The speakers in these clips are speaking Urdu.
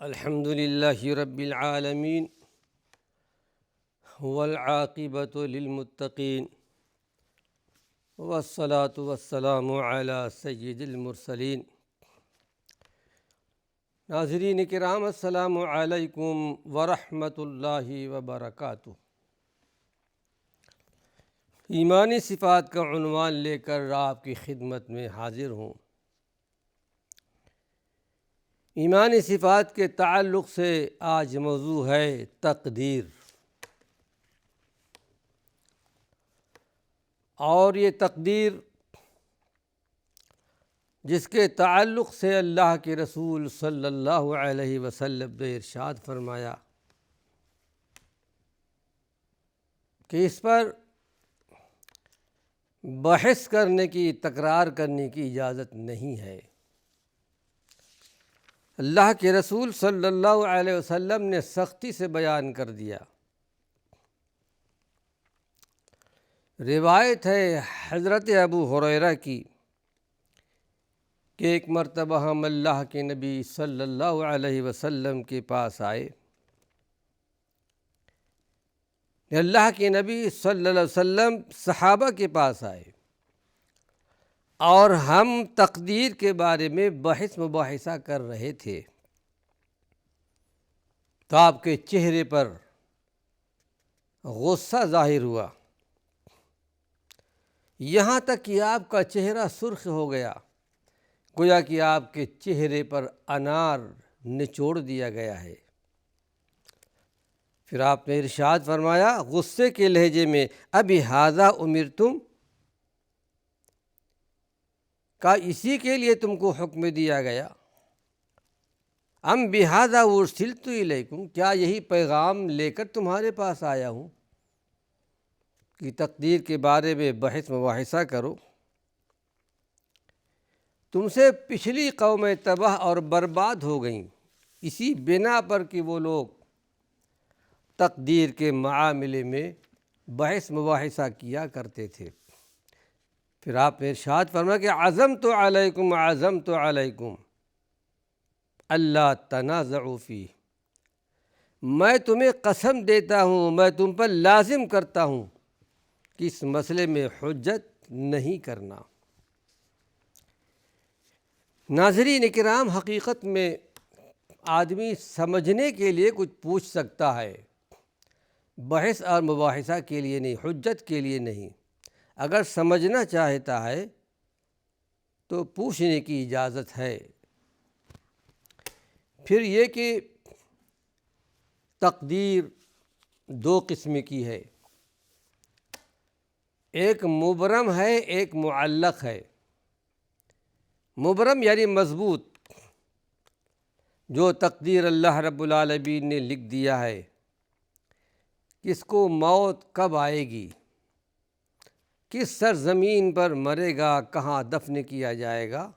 الحمد للہ رب العالمین والعاقبۃ للمتقین والصلاة والسلام علی سید المرسلین۔ ناظرین کرام، السلام علیکم ورحمۃ اللہ وبرکاتہ۔ ایمانی صفات کا عنوان لے کر آپ کی خدمت میں حاضر ہوں۔ ایمانی صفات کے تعلق سے آج موضوع ہے تقدیر، اور یہ تقدیر جس کے تعلق سے اللہ کے رسول صلی اللہ علیہ وسلم نے ارشاد فرمایا کہ اس پر بحث کرنے کی، تکرار کرنے کی اجازت نہیں ہے۔ اللہ کے رسول صلی اللہ علیہ وسلم نے سختی سے بیان کر دیا۔ روایت ہے حضرت ابو ہریرہ کی کہ ایک مرتبہ ہم اللہ کے نبی صلی اللہ علیہ وسلم کے پاس آئے۔ اللہ کے نبی صلی اللہ علیہ وسلم صحابہ کے پاس آئے اور ہم تقدیر کے بارے میں بحث مباحثہ کر رہے تھے، تو آپ کے چہرے پر غصہ ظاہر ہوا، یہاں تک کہ آپ کا چہرہ سرخ ہو گیا، گویا کہ آپ کے چہرے پر انار نچوڑ دیا گیا ہے۔ پھر آپ نے ارشاد فرمایا غصے کے لہجے میں، ابی ھذا امرتم، کا اسی کے لیے تم کو حکم دیا گیا؟ ام بھذا ارسلت الیکم، کیا یہی پیغام لے کر تمہارے پاس آیا ہوں کہ تقدیر کے بارے میں بحث مباحثہ کرو؟ تم سے پچھلی قومیں تباہ اور برباد ہو گئیں اسی بنا پر کہ وہ لوگ تقدیر کے معاملے میں بحث مباحثہ کیا کرتے تھے۔ پھر آپ نے ارشاد فرمایا کہ عزمت علیکم اللہ تنازعوا فیہ، میں تمہیں قسم دیتا ہوں، میں تم پر لازم کرتا ہوں کہ اس مسئلے میں حجت نہیں کرنا۔ ناظرین کرام، حقیقت میں آدمی سمجھنے کے لیے کچھ پوچھ سکتا ہے، بحث اور مباحثہ کے لیے نہیں، حجت کے لیے نہیں۔ اگر سمجھنا چاہتا ہے تو پوچھنے کی اجازت ہے۔ پھر یہ کہ تقدیر دو قسم کی ہے، ایک مبرم ہے، ایک معلق ہے۔ مبرم یعنی مضبوط، جو تقدیر اللہ رب العالمین نے لکھ دیا ہے، کس کو موت کب آئے گی، کس سرزمین پر مرے گا، کہاں دفن کیا جائے گا،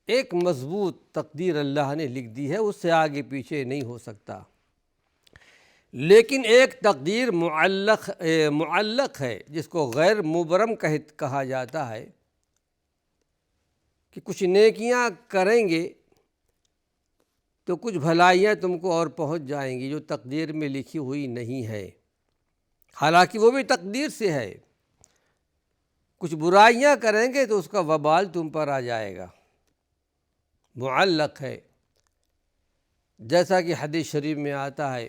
ایک مضبوط تقدیر اللہ نے لکھ دی ہے، اس سے آگے پیچھے نہیں ہو سکتا۔ لیکن ایک تقدیر معلق ہے، جس کو غیر مبرم کہا جاتا ہے، کہ کچھ نیکیاں کریں گے تو کچھ بھلائیاں تم کو اور پہنچ جائیں گی جو تقدیر میں لکھی ہوئی نہیں ہے، حالانکہ وہ بھی تقدیر سے ہے۔ کچھ برائیاں کریں گے تو اس کا وبال تم پر آ جائے گا، معلق ہے۔ جیسا کہ حدیث شریف میں آتا ہے،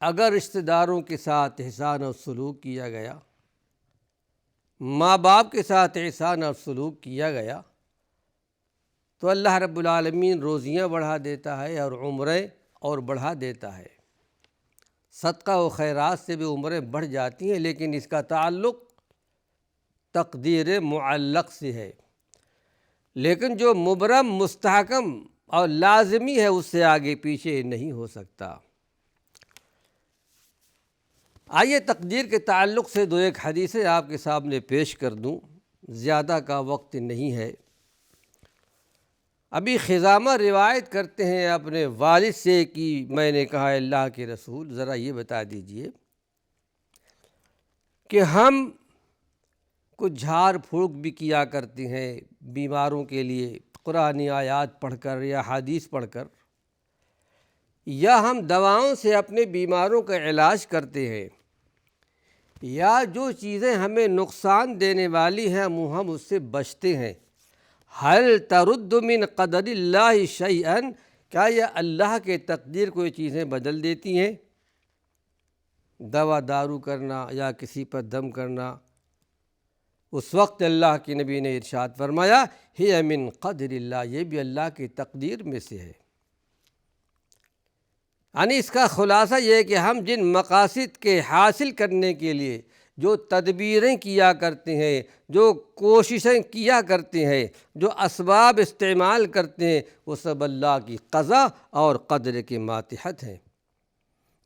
اگر رشتہ داروں کے ساتھ احسان اور سلوک کیا گیا، ماں باپ کے ساتھ احسان اور سلوک کیا گیا، تو اللہ رب العالمین روزیاں بڑھا دیتا ہے اور عمریں اور بڑھا دیتا ہے۔ صدقہ و خیرات سے بھی عمریں بڑھ جاتی ہیں، لیکن اس کا تعلق تقدیر معلق سے ہے۔ لیکن جو مبرم، مستحکم اور لازمی ہے، اس سے آگے پیچھے نہیں ہو سکتا۔ آئیے تقدیر کے تعلق سے دو ایک حدیثیں آپ کے سامنے پیش کر دوں، زیادہ کا وقت نہیں ہے۔ ابھی خزامہ روایت کرتے ہیں اپنے والد سے کہ میں نے کہا اللہ کے رسول ذرا یہ بتا دیجئے کہ ہم کچھ جھاڑ پھونک بھی کیا کرتے ہیں بیماروں کے لیے، قرآنی آیات پڑھ کر یا حدیث پڑھ کر، یا ہم دواؤں سے اپنے بیماروں کا علاج کرتے ہیں، یا جو چیزیں ہمیں نقصان دینے والی ہیں ہم اس سے بچتے ہیں، حل ترد من قدر اللہ شیئا، کیا یہ اللہ کے تقدیر کو یہ چیزیں بدل دیتی ہیں؟ دوا دارو کرنا یا کسی پر دم کرنا، اس وقت اللہ کے نبی نے ارشاد فرمایا ہی من قدر اللہ، یہ بھی اللہ کی تقدیر میں سے ہے۔ یعنی اس کا خلاصہ یہ ہے کہ ہم جن مقاصد کے حاصل کرنے کے لیے جو تدبیریں کیا کرتے ہیں، جو کوششیں کیا کرتے ہیں، جو اسباب استعمال کرتے ہیں، وہ سب اللہ کی قضا اور قدر کے ماتحت ہیں۔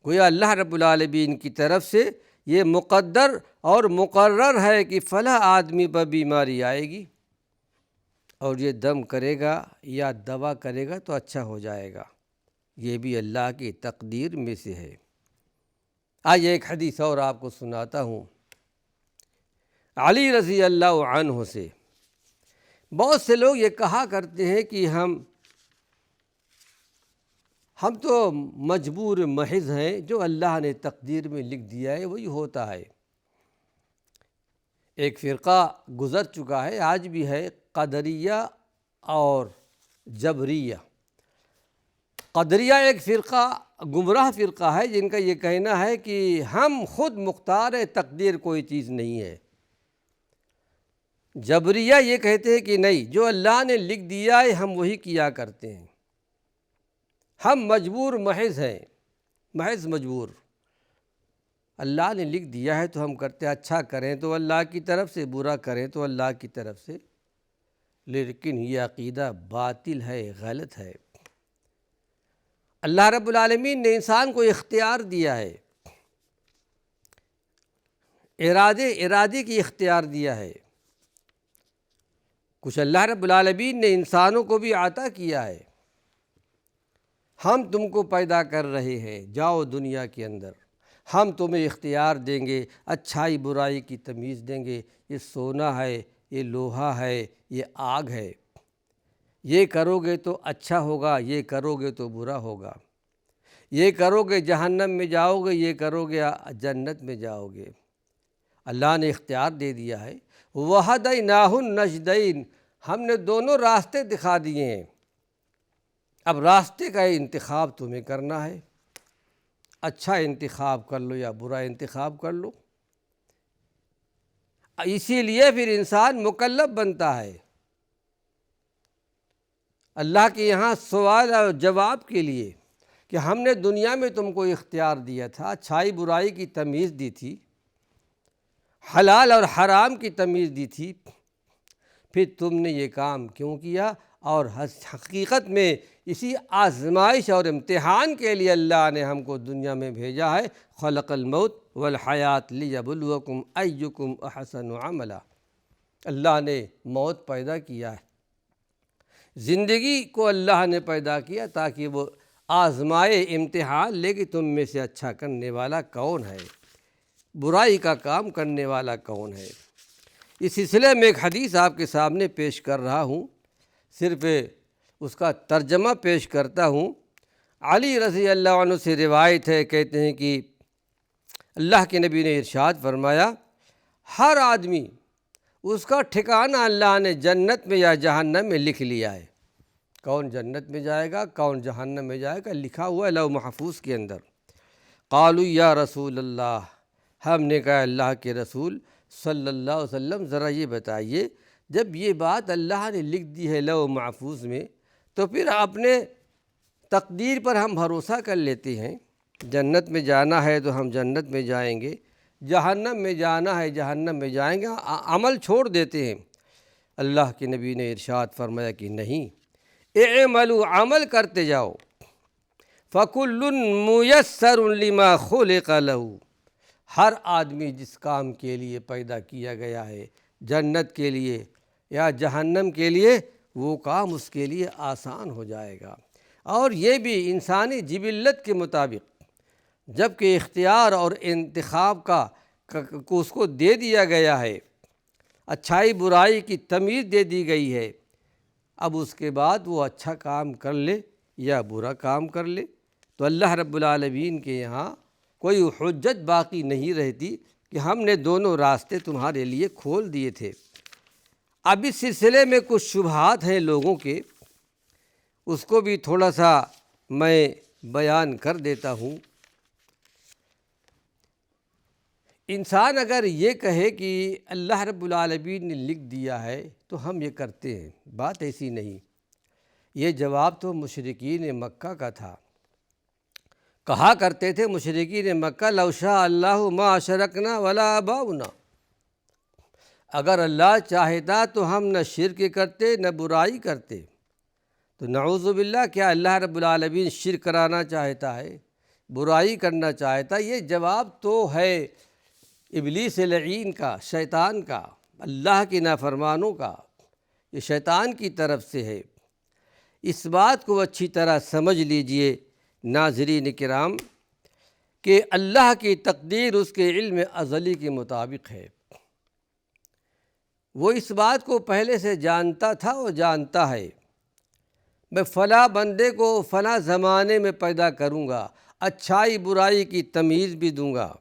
گویا اللہ رب العالمین کی طرف سے یہ مقدر اور مقرر ہے کہ فلاں آدمی پر بیماری آئے گی اور یہ دم کرے گا یا دوا کرے گا تو اچھا ہو جائے گا، یہ بھی اللہ کی تقدیر میں سے ہے۔ آئیے ایک حدیث اور آپ کو سناتا ہوں علی رضی اللہ عنہ سے۔ بہت سے لوگ یہ کہا کرتے ہیں کہ ہم تو مجبور محض ہیں، جو اللہ نے تقدیر میں لکھ دیا ہے وہی ہوتا ہے۔ ایک فرقہ گزر چکا ہے، آج بھی ہے، قدریہ اور جبریہ۔ قدریہ ایک فرقہ گمراہ فرقہ ہے جن کا یہ کہنا ہے کہ ہم خود مختار ہیں، تقدیر کوئی چیز نہیں ہے۔ جبریہ یہ کہتے ہیں کہ نہیں، جو اللہ نے لکھ دیا ہے ہم وہی کیا کرتے ہیں، ہم مجبور محض ہیں، محض مجبور، اللہ نے لکھ دیا ہے تو ہم کرتے ہیں، اچھا کریں تو اللہ کی طرف سے، برا کریں تو اللہ کی طرف سے۔ لیکن یہ عقیدہ باطل ہے، غلط ہے۔ اللہ رب العالمین نے انسان کو اختیار دیا ہے، ارادے کی اختیار دیا ہے، کچھ اللہ رب العالمین نے انسانوں کو بھی عطا کیا ہے۔ ہم تم کو پیدا کر رہے ہیں، جاؤ دنیا کے اندر، ہم تمہیں اختیار دیں گے، اچھائی برائی کی تمیز دیں گے، یہ سونا ہے، یہ لوہا ہے، یہ آگ ہے، یہ کرو گے تو اچھا ہوگا، یہ کرو گے تو برا ہوگا، یہ کرو گے جہنم میں جاؤ گے، یہ کرو گے جنت میں جاؤ گے۔ اللہ نے اختیار دے دیا ہے۔ وَهَدَيْنَاهُ النَّجْدَيْنِ، ہم نے دونوں راستے دکھا دیے ہیں، اب راستے کا انتخاب تمہیں کرنا ہے، اچھا انتخاب کر لو یا برا انتخاب کر لو۔ اسی لیے پھر انسان مکلف بنتا ہے، اللہ کے یہاں سوال اور جواب کے لیے کہ ہم نے دنیا میں تم کو اختیار دیا تھا، اچھائی برائی کی تمیز دی تھی، حلال اور حرام کی تمیز دی تھی، پھر تم نے یہ کام کیوں کیا؟ اور حقیقت میں اسی آزمائش اور امتحان کے لیے اللہ نے ہم کو دنیا میں بھیجا ہے۔ خلق الموت والحیات لیبلوکم ایکم احسن عملا، اللہ نے موت پیدا کیا ہے، زندگی کو اللہ نے پیدا کیا تاکہ وہ آزمائے، امتحان لے کہ تم میں سے اچھا کرنے والا کون ہے، برائی کا کام کرنے والا کون ہے۔ اس سلسلے میں ایک حدیث آپ کے سامنے پیش کر رہا ہوں، صرف اس کا ترجمہ پیش کرتا ہوں۔ علی رضی اللہ عنہ سے روایت ہے، کہتے ہیں کہ اللہ کے نبی نے ارشاد فرمایا، ہر آدمی اس کا ٹھکانہ اللہ نے جنت میں یا جہنم میں لکھ لیا ہے۔ کون جنت میں جائے گا، کون جہنم میں جائے گا، لکھا ہوا ہے لوح محفوظ کے اندر۔ قالوا یا رسول اللہ، ہم نے کہا اللہ کے رسول صلی اللہ علیہ وسلم ذرا یہ بتائیے، جب یہ بات اللہ نے لکھ دی ہے لوح محفوظ میں تو پھر اپنے تقدیر پر ہم بھروسہ کر لیتے ہیں، جنت میں جانا ہے تو ہم جنت میں جائیں گے، جہنم میں جانا ہے جہنم میں جائیں گے، عمل چھوڑ دیتے ہیں۔ اللہ کے نبی نے ارشاد فرمایا کہ نہیں، اعملوا، عمل کرتے جاؤ، فَكُلٌّ مُيَسَّرٌ لِمَا خُلِقَ لَهُ، ہر آدمی جس کام کے لیے پیدا کیا گیا ہے، جنت کے لیے یا جہنم کے لیے، وہ کام اس کے لیے آسان ہو جائے گا۔ اور یہ بھی انسانی جبلت کے مطابق، جب کہ اختیار اور انتخاب کا اس کو دے دیا گیا ہے، اچھائی برائی کی تمیز دے دی گئی ہے، اب اس کے بعد وہ اچھا کام کر لے یا برا کام کر لے، تو اللہ رب العالمین کے یہاں کوئی حجت باقی نہیں رہتی کہ ہم نے دونوں راستے تمہارے لیے کھول دیے تھے۔ اب اس سلسلے میں کچھ شبہات ہیں لوگوں کے، اس کو بھی تھوڑا سا میں بیان کر دیتا ہوں۔ انسان اگر یہ کہے کہ اللہ رب العالمین نے لکھ دیا ہے تو ہم یہ کرتے ہیں، بات ایسی نہیں۔ یہ جواب تو مشرکین مکہ کا تھا۔ کہا کرتے تھے مشرکین مکہ لو شاء اللہ ما اشرکنا ولا آباؤنا، اگر اللہ چاہتا تو ہم نہ شرک کرتے نہ برائی کرتے۔ تو نعوذ باللہ، کیا اللہ رب العالمین شرک کرانا چاہتا ہے، برائی کرنا چاہتا ہے؟ یہ جواب تو ہے ابلیس لعین کا، شیطان کا، اللہ کی نافرمانوں کا، یہ شیطان کی طرف سے ہے۔ اس بات کو اچھی طرح سمجھ لیجئے ناظرین کرام کہ اللہ کی تقدیر اس کے علم ازلی کے مطابق ہے۔ وہ اس بات کو پہلے سے جانتا تھا اور جانتا ہے، میں فلاں بندے کو فلاں زمانے میں پیدا کروں گا، اچھائی برائی کی تمیز بھی دوں گا،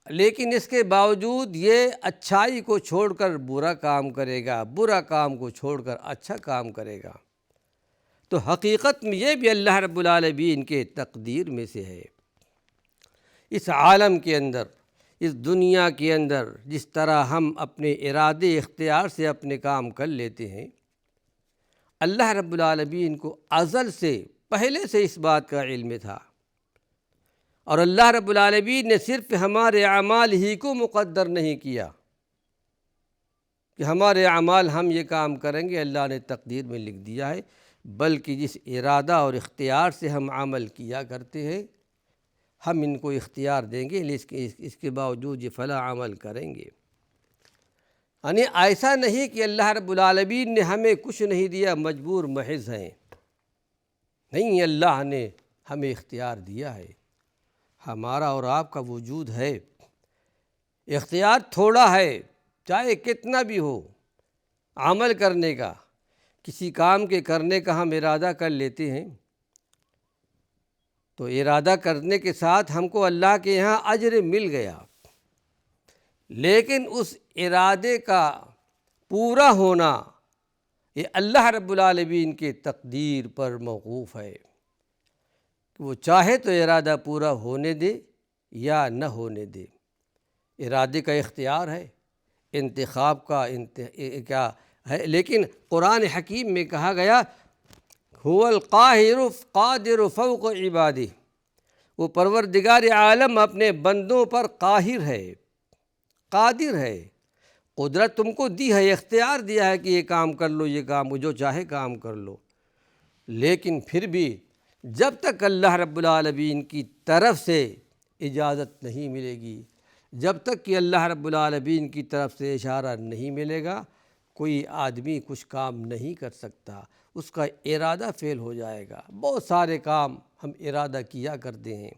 لیکن اس کے باوجود یہ اچھائی کو چھوڑ کر برا کام کرے گا، برا کام کو چھوڑ کر اچھا کام کرے گا۔ تو حقیقت میں یہ بھی اللہ رب العالمین کے تقدیر میں سے ہے۔ اس عالم کے اندر، اس دنیا کے اندر جس طرح ہم اپنے ارادے اختیار سے اپنے کام کر لیتے ہیں، اللہ رب العالمین کو ازل سے پہلے سے اس بات کا علم تھا، اور اللہ رب العالمین نے صرف ہمارے اعمال ہی کو مقدر نہیں کیا کہ ہمارے اعمال ہم یہ کام کریں گے، اللہ نے تقدیر میں لکھ دیا ہے، بلکہ جس ارادہ اور اختیار سے ہم عمل کیا کرتے ہیں، ہم ان کو اختیار دیں گے، اس کے باوجود یہ فلاں عمل کریں گے۔ یعنی ایسا نہیں کہ اللہ رب العالمین نے ہمیں کچھ نہیں دیا، مجبور محض ہیں، نہیں، اللہ نے ہمیں اختیار دیا ہے۔ ہمارا اور آپ کا وجود ہے، اختیار تھوڑا ہے، چاہے کتنا بھی ہو عمل کرنے کا، کسی کام کے کرنے کا ہم ارادہ کر لیتے ہیں تو ارادہ کرنے کے ساتھ ہم کو اللہ کے یہاں اجر مل گیا، لیکن اس ارادے کا پورا ہونا یہ اللہ رب العالمین کے تقدیر پر موقوف ہے کہ وہ چاہے تو ارادہ پورا ہونے دے یا نہ ہونے دے۔ ارادے کا اختیار ہے، انتخاب کا کیا ہے، لیکن قرآن حکیم میں کہا گیا هو القاہر قادر فوق عبادہ، وہ پروردگار عالم اپنے بندوں پر قاہر ہے، قادر ہے، قدرت تم کو دی ہے، اختیار دیا ہے کہ یہ کام کر لو، یہ کام جو چاہے کام کر لو، لیکن پھر بھی جب تک اللہ رب العالمین کی طرف سے اجازت نہیں ملے گی، جب تک کہ اللہ رب العالمین کی طرف سے اشارہ نہیں ملے گا، کوئی آدمی کچھ کام نہیں کر سکتا، اس کا ارادہ فیل ہو جائے گا۔ بہت سارے کام ہم ارادہ کیا کرتے ہیں،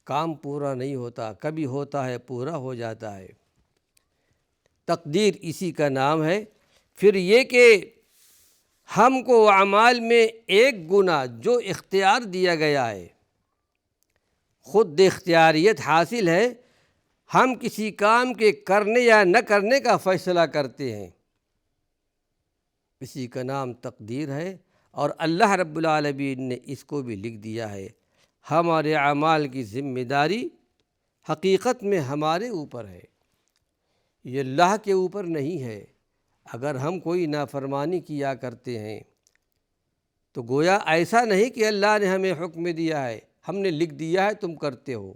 کام پورا نہیں ہوتا، کبھی ہوتا ہے پورا ہو جاتا ہے۔ تقدیر اسی کا نام ہے۔ پھر یہ کہ ہم کو اعمال میں ایک گنا جو اختیار دیا گیا ہے، خود اختیاریت حاصل ہے، ہم کسی کام کے کرنے یا نہ کرنے کا فیصلہ کرتے ہیں، اسی کا نام تقدیر ہے، اور اللہ رب العالمین نے اس کو بھی لکھ دیا ہے۔ ہمارے اعمال کی ذمہ داری حقیقت میں ہمارے اوپر ہے، یہ اللہ کے اوپر نہیں ہے۔ اگر ہم کوئی نافرمانی کیا کرتے ہیں تو گویا ایسا نہیں کہ اللہ نے ہمیں حکم دیا ہے، ہم نے لکھ دیا ہے تم کرتے ہو۔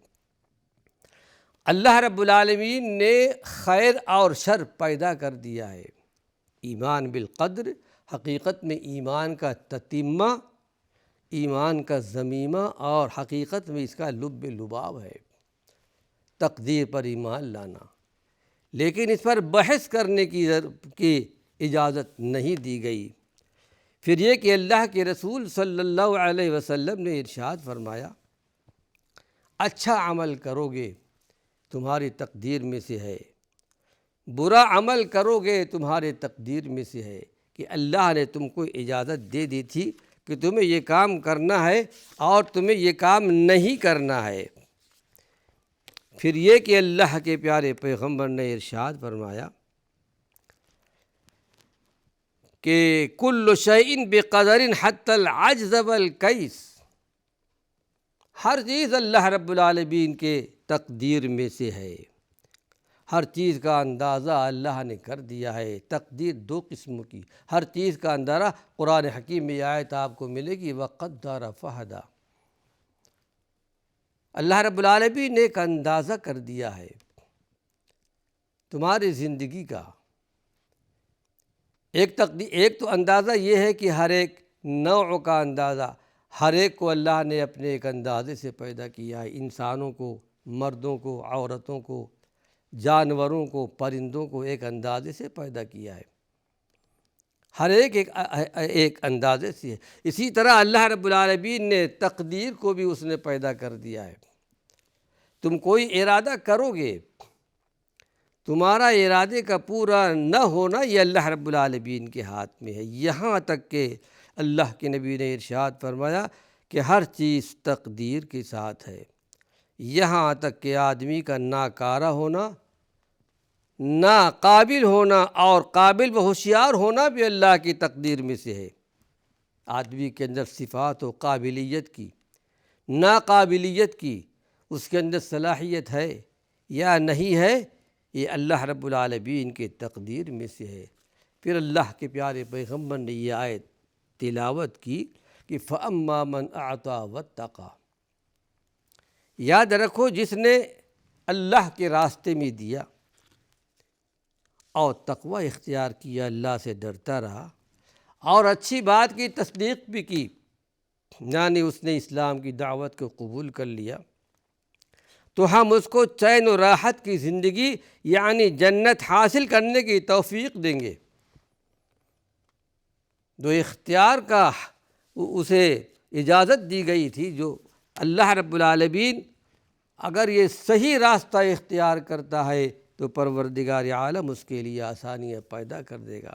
اللہ رب العالمین نے خیر اور شر پیدا کر دیا ہے۔ ایمان بالقدر حقیقت میں ایمان کا تتمہ، ایمان کا ضمیمہ، اور حقیقت میں اس کا لب لباب ہے، تقدیر پر ایمان لانا، لیکن اس پر بحث کرنے کی اجازت نہیں دی گئی۔ پھر یہ کہ اللہ کے رسول صلی اللہ علیہ وسلم نے ارشاد فرمایا، اچھا عمل کرو گے تمہاری تقدیر میں سے ہے، برا عمل کرو گے تمہارے تقدیر میں سے ہے کہ اللہ نے تم کو اجازت دے دی تھی کہ تمہیں یہ کام کرنا ہے اور تمہیں یہ کام نہیں کرنا ہے۔ پھر یہ کہ اللہ کے پیارے پیغمبر نے ارشاد فرمایا کہ کل شیء بقدر حتی العجز والکیس، ہر چیز اللہ رب العالمین کے تقدیر میں سے ہے، ہر چیز کا اندازہ اللہ نے کر دیا ہے۔ تقدیر دو قسم کی، ہر چیز کا اندازہ قرآن حکیم میں آیت آپ کو ملے گی وقدر فہدی، اللہ رب العالمین نے ایک اندازہ کر دیا ہے تمہاری زندگی کا۔ ایک تو اندازہ یہ ہے کہ ہر ایک نوع کا اندازہ، ہر ایک کو اللہ نے اپنے ایک اندازے سے پیدا کیا ہے، انسانوں کو، مردوں کو، عورتوں کو، جانوروں کو، پرندوں کو ایک اندازے سے پیدا کیا ہے، ہر ایک اندازے سے ہے۔ اسی طرح اللہ رب العالمین نے تقدیر کو بھی اس نے پیدا کر دیا ہے۔ تم کوئی ارادہ کرو گے، تمہارا ارادے کا پورا نہ ہونا یہ اللہ رب العالمین کے ہاتھ میں ہے، یہاں تک کہ اللہ کے نبی نے ارشاد فرمایا کہ ہر چیز تقدیر کے ساتھ ہے، یہاں تک کہ آدمی کا ناکارہ ہونا، ناقابل ہونا اور قابل و ہوشیار ہونا بھی اللہ کی تقدیر میں سے ہے۔ آدمی کے اندر صفات و قابلیت کی، ناقابلیت کی، اس کے اندر صلاحیت ہے یا نہیں ہے، یہ اللہ رب العالمین کے تقدیر میں سے ہے۔ پھر اللہ کے پیارے پیغمبر نے یہ آیت تلاوت کی کہ فَأَمَّا مَنْ أَعْطَى وَاتَّقَى، یاد رکھو جس نے اللہ کے راستے میں دیا اور تقوی اختیار کیا، اللہ سے ڈرتا رہا اور اچھی بات کی تصدیق بھی کی، یعنی اس نے اسلام کی دعوت کو قبول کر لیا، تو ہم اس کو چین و راحت کی زندگی یعنی جنت حاصل کرنے کی توفیق دیں گے۔ جو اختیار کا اسے اجازت دی گئی تھی، جو اللہ رب العالمین اگر یہ صحیح راستہ اختیار کرتا ہے تو پروردگار عالم اس کے لیے آسانیاں پیدا کر دے گا،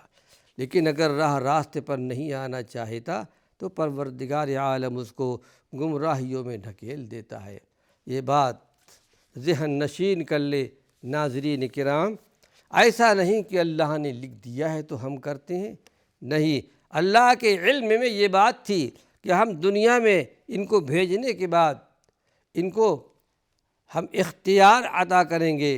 لیکن اگر راستے پر نہیں آنا چاہتا تو پروردگار عالم اس کو گمراہیوں میں ڈھکیل دیتا ہے۔ یہ بات ذہن نشین کر لے ناظرین کرام، ایسا نہیں کہ اللہ نے لکھ دیا ہے تو ہم کرتے ہیں، نہیں، اللہ کے علم میں یہ بات تھی کہ ہم دنیا میں ان کو بھیجنے کے بعد ان کو ہم اختیار عطا کریں گے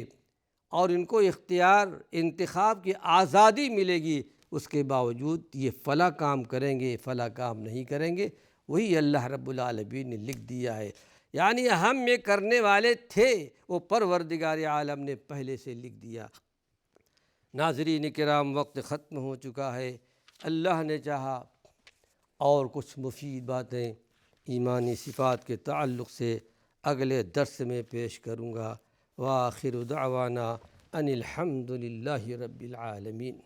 اور ان کو اختیار انتخاب کی آزادی ملے گی، اس کے باوجود یہ فلاں کام کریں گے فلاں کام نہیں کریں گے، وہی اللہ رب العالمین نے لکھ دیا ہے، یعنی ہم یہ کرنے والے تھے، وہ پروردگار عالم نے پہلے سے لکھ دیا۔ ناظرین کرام، وقت ختم ہو چکا ہے، اللہ نے چاہا اور کچھ مفید باتیں ایمانی صفات کے تعلق سے اگلے درس میں پیش کروں گا۔ وآخر دعوانا ان الحمد للہ رب العالمین۔